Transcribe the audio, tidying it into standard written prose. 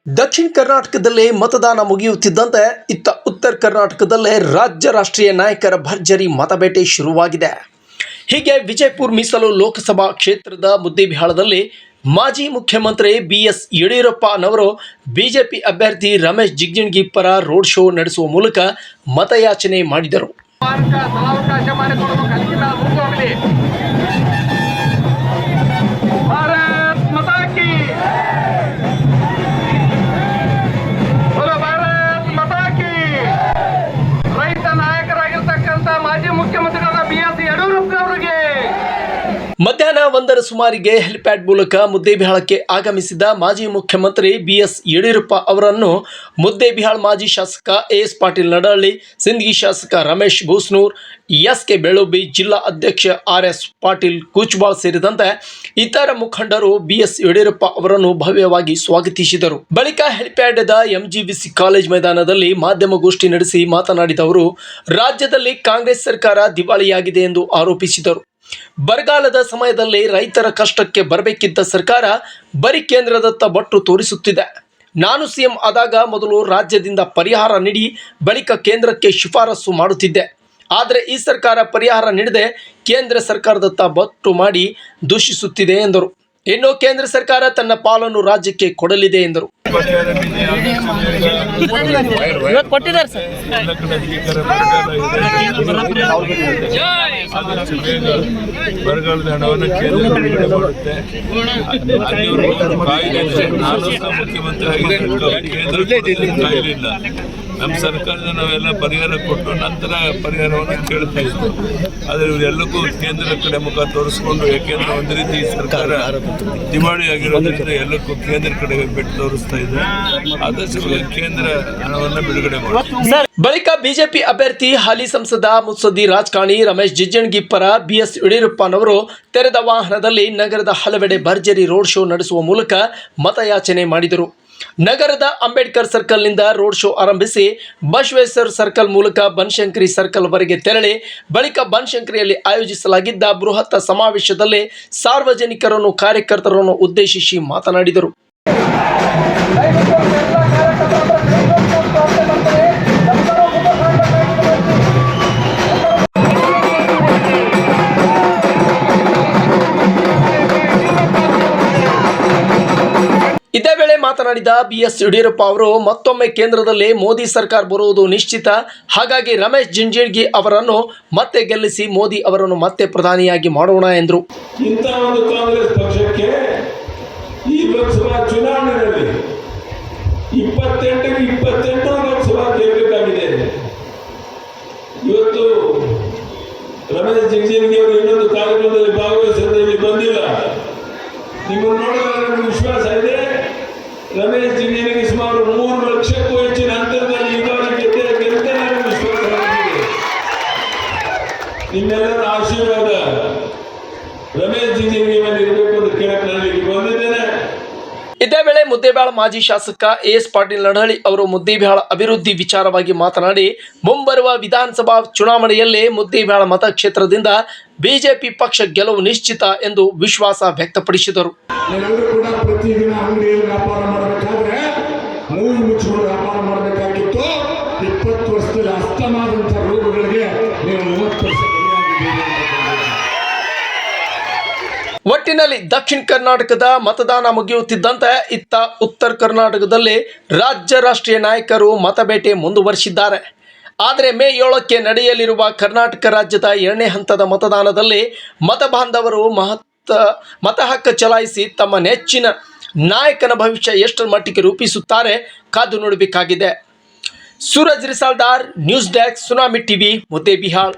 ದಕ್ಷಿಣ ಕರ್ನಾಟಕದಲ್ಲಿ ಮತದಾನ ಮುಗಿಯುತ್ತಿದ್ದಂತೆ ಇತ್ತ ಉತ್ತರ ಕರ್ನಾಟಕದಲ್ಲೇ ರಾಜ್ಯ ರಾಷ್ಟ್ರೀಯ ನಾಯಕರ ಭರ್ಜರಿ ಮತಬೇಟೆ ಶುರುವಾಗಿದೆ. ಹೀಗೆ ವಿಜಯಪುರ ಮೀಸಲು ಲೋಕಸಭಾ ಕ್ಷೇತ್ರದ ಮುದ್ದೇಬಿಹಾಳದಲ್ಲಿ ಮಾಜಿ ಮುಖ್ಯಮಂತ್ರಿ BS ಯಡಿಯೂರಪ್ಪನವರು ಬಿಜೆಪಿ ಅಭ್ಯರ್ಥಿ ರಮೇಶ್ ಜಿಗಜಿಣಗಿ ಪರ ರೋಡ್ ಶೋ ನಡೆಸುವ ಮೂಲಕ ಮತಯಾಚನೆ ಮಾಡಿದರು. ಮಧ್ಯಾಹ್ನ 1 ಸುಮಾರಿಗೆ ಹೆಲಿಪ್ಯಾಡ್ ಮೂಲಕ ಮುದ್ದೇಬಿಹಾಳಕ್ಕೆ ಆಗಮಿಸಿದ ಮಾಜಿ ಮುಖ್ಯಮಂತ್ರಿ BS ಯಡಿಯೂರಪ್ಪ ಅವರನ್ನು ಮುದ್ದೇಬಿಹಾಳ್ ಮಾಜಿ ಶಾಸಕ AS ಪಾಟೀಲ್ ನಡಹಳ್ಳಿ, ಸಿಂದಗಿ ಶಾಸಕ ರಮೇಶ್ ಬೂಸ್ನೂರ್, SK ಬೆಳ್ಳೊಬ್ಬಿ, ಜಿಲ್ಲಾ ಅಧ್ಯಕ್ಷ RS ಪಾಟೀಲ್ ಕೂಚ್ಬಾಳ್ ಸೇರಿದಂತೆ ಇತರ ಮುಖಂಡರು BS ಯಡಿಯೂರಪ್ಪ ಅವರನ್ನು ಭವ್ಯವಾಗಿ ಸ್ವಾಗತಿಸಿದರು. ಬಳಿಕ ಹೆಲಿಪ್ಯಾಡ್ದ MGVC ಕಾಲೇಜ್ ಮೈದಾನದಲ್ಲಿ ಮಾಧ್ಯಮಗೋಷ್ಠಿ ನಡೆಸಿ ಮಾತನಾಡಿದ ಅವರು, ರಾಜ್ಯದಲ್ಲಿ ಕಾಂಗ್ರೆಸ್ ಸರ್ಕಾರ ದಿವಾಳಿಯಾಗಿದೆ ಎಂದು ಆರೋಪಿಸಿದರು. ಬರಗಾಲದ ಸಮಯದಲ್ಲಿ ರೈತರ ಕಷ್ಟಕ್ಕೆ ಬರಬೇಕಿದ್ದ ಸರ್ಕಾರ ಬರೀ ಕೇಂದ್ರದತ್ತ ಬಟ್ಟು ತೋರಿಸುತ್ತಿದೆ. ನಾನು CM ಆದಾಗ ಮೊದಲು ರಾಜ್ಯದಿಂದ ಪರಿಹಾರ ನೀಡಿ ಬಳಿಕ ಕೇಂದ್ರಕ್ಕೆ ಶಿಫಾರಸು ಮಾಡುತ್ತಿದ್ದೆ. ಆದರೆ ಈ ಸರ್ಕಾರ ಪರಿಹಾರ ನೀಡದೆ ಕೇಂದ್ರ ಸರ್ಕಾರದತ್ತ ಬಟ್ಟು ಮಾಡಿ ದೂಷಿಸುತ್ತಿದೆ ಎಂದರು. ಇನ್ನು ಕೇಂದ್ರ ಸರ್ಕಾರ ತನ್ನ ಪಾಲನ್ನು ರಾಜ್ಯಕ್ಕೆ ಕೊಡಲಿದೆ ಎಂದರು. ಬರಗಾಲದ ಹಣವನ್ನು ಕೇಂದ್ರ ಬಿಡುಗಡೆ ಮಾಡುತ್ತೆ. ಮುಖ್ಯಮಂತ್ರಿ ಕಾಯಿಲಿಲ್ಲ. ನಮ್ಮ ಸರ್ಕಾರದ ನಾವೆಲ್ಲ ಪರಿಹಾರ ಕೊಟ್ಟು ನಂತರ ಪರಿಹಾರವನ್ನು ಕೇಳ್ತಾ ಇದ್ವಿ. ಆದರೆ ಇವರೆಲ್ಲಕ್ಕೂ ಕೇಂದ್ರ ಕಡೆ ಮುಖ ತೋರಿಸ್ಕೊಂಡು, ಯಾಕೆಂದ್ರೆ ಒಂದು ರೀತಿ ಸರ್ಕಾರ ದಿವಾಳಿ ಆಗಿರೋದ್ರಿಂದ ಎಲ್ಲಕ್ಕೂ ಕೇಂದ್ರ ಕಡೆಗೆ ಬೆಟ್ಟು ತೋರಿಸ್ತಾ ಇದೆ. ಆದಷ್ಟು ಕೇಂದ್ರ ಹಣವನ್ನು ಬಿಡುಗಡೆ ಮಾಡಿ. ಬಳಿಕ ಬಿಜೆಪಿ ಅಭ್ಯರ್ಥಿ ಹಾಲಿ ಸಂಸದ ಮುತ್ಸದ್ದಿ ರಾಜಕಾರಣಿ ರಮೇಶ್ ಜಿಗಜಿಣಗಿ ಪರ BS ಯಡಿಯೂರಪ್ಪನವರು ತೆರೆದ ವಾಹನದಲ್ಲಿ ನಗರದ ಹಲವೆಡೆ ಭರ್ಜರಿ ರೋಡ್ ಶೋ ನಡೆಸುವ ಮೂಲಕ ಮತಯಾಚನೆ ಮಾಡಿದರು. ನಗರದ ಅಂಬೇಡ್ಕರ್ ಸರ್ಕಲ್ನಿಂದ ರೋಡ್ ಶೋ ಆರಂಭಿಸಿ ಬಸವೇಶ್ವರ ಸರ್ಕಲ್ ಮೂಲಕ ಬನಶಂಕರಿ ಸರ್ಕಲ್ ವರೆಗೆ ತೆರಳಿ ಬಳಿಕ ಬನಶಂಕರಿಯಲ್ಲಿ ಆಯೋಜಿಸಲಾಗಿದ್ದ ಬೃಹತ್ ಸಮಾವೇಶದಲ್ಲಿ ಸಾರ್ವಜನಿಕರನ್ನು ಕಾರ್ಯಕರ್ತರನ್ನು ಉದ್ದೇಶಿಸಿ ಮಾತನಾಡಿದರು. ಇದೇ ವೇಳೆ ಮಾತನಾಡಿದ BS ಯಡಿಯೂರಪ್ಪ ಅವರು, ಮತ್ತೊಮ್ಮೆ ಕೇಂದ್ರದಲ್ಲಿ ಮೋದಿ ಸರ್ಕಾರ ಬರುವುದು ನಿಶ್ಚಿತ. ಹಾಗಾಗಿ ರಮೇಶ್ ಜಿಗಜಿಣಗಿ ಅವರನ್ನು ಮತ್ತೆ ಗೆಲ್ಲಿಸಿ ಮೋದಿ ಅವರನ್ನು ಮತ್ತೆ ಪ್ರಧಾನಿಯಾಗಿ ಮಾಡೋಣ ಎಂದರು. ಇಂತಹ ಒಂದು ಕಾಂಗ್ರೆಸ್ ಪಕ್ಷಕ್ಕೆ ಈ ಲೋಕಸಭಾ ಚುನಾವಣೆಯಲ್ಲಿ 28 ಲೋಕಸಭಾ ಗೆಲ್ಲಬೇಕಾಗಿದೆ. ಇವತ್ತು ರಮೇಶ್ ಜಿಗಜಿಣಗಿ ಅವರು ಇನ್ನೊಂದು ಕಾರ್ಯಕ್ರಮದಲ್ಲಿ ಭಾಗವಹಿಸೋದ್ರಲ್ಲಿ ಬಂದಿಲ್ಲ. ನಿಮ್ಮನ್ನು ನೋಡಿದ್ರೆ ನಮಗೆ ವಿಶ್ವಾಸ ಇದೆ. ರಮೇಶ್ ಜಿಗಜಿಣಗಿ ಸುಮಾರು 3 ಲಕ್ಷಕ್ಕೂ ಹೆಚ್ಚಿನ ಅಂತರದಲ್ಲಿ ಈ ಬಾರಿ ಗೆದ್ದೇ ನಮಗೆ ವಿಶ್ವಾಸ ಇದೆ. ನಿಮ್ಮೆಲ್ಲರ ಆಶೀರ್ವಾದ ರಮೇಶ್ ಜಿಗಜಿಣಗಿ ಮೇಲೆ ಇರಬೇಕು ಅಂತ ಕೇಳಕ್ಕೆ ನಾನು ಇಲ್ಲಿ ಬಂದಿದ್ದೇನೆ. ಇದೇ ವೇಳೆ ಮುದ್ದೇಬಿಹಾಳ್ ಮಾಜಿ ಶಾಸಕ AS ಪಾಟೀಲ್ ನಡಹಳ್ಳಿ ಅವರು ಮುದ್ದೇಬಿಹಾಳ್ ಅಭಿವೃದ್ಧಿ ವಿಚಾರವಾಗಿ ಮಾತನಾಡಿ, ಮುಂಬರುವ ವಿಧಾನಸಭಾ ಚುನಾವಣೆಯಲ್ಲಿ ಮುದ್ದೇಬಿಹಾಳ್ ಮತಕ್ಷೇತ್ರದಿಂದ ಬಿಜೆಪಿ ಪಕ್ಷ ಗೆಲುವು ನಿಶ್ಚಿತ ಎಂದು ವಿಶ್ವಾಸ ವ್ಯಕ್ತಪಡಿಸಿದರು. ಕೂಡ ಪ್ರತಿದಿನ ಅಂಗಡಿಯಲ್ಲಿ ವ್ಯಾಪಾರ ಮಾಡಬೇಕಾದ್ರೆ ಮೂಗು ಮುಚ್ಚಿಕೊಂಡು ವ್ಯಾಪಾರ ಮಾಡಬೇಕಾಗಿತ್ತು. 20 ವರ್ಷದಲ್ಲಿ ಅಸ್ತಮಾದಂತಹ ರೋಗಗಳಿಗೆ ನೀವು 30 ವರ್ಷ ಒಟ್ಟಿನಲ್ಲಿ ದಕ್ಷಿಣ ಕರ್ನಾಟಕದ ಮತದಾನ ಮುಗಿಯುತ್ತಿದ್ದಂತೆ ಇತ್ತ ಉತ್ತರ ಕರ್ನಾಟಕದಲ್ಲಿ ರಾಜ್ಯ ರಾಷ್ಟ್ರೀಯ ನಾಯಕರು ಮತಬೇಟೆ ಮುಂದುವರಿಸಿದ್ದಾರೆ. ಆದರೆ ಮೇ 7ಕ್ಕೆ ನಡೆಯಲಿರುವ ಕರ್ನಾಟಕ ರಾಜ್ಯದ 2ನೇ ಹಂತದ ಮತದಾನದಲ್ಲಿ ಮತಬಾಂಧವರು ಮತ ಹಕ್ಕು ಚಲಾಯಿಸಿ ತಮ್ಮ ನೆಚ್ಚಿನ ನಾಯಕನ ಭವಿಷ್ಯ ಎಷ್ಟರ ಮಟ್ಟಿಗೆ ರೂಪಿಸುತ್ತಾರೆ ಕಾದು ನೋಡಬೇಕಾಗಿದೆ. Suraj Risaldar, news desk, Tsunami TV, Muddebihal.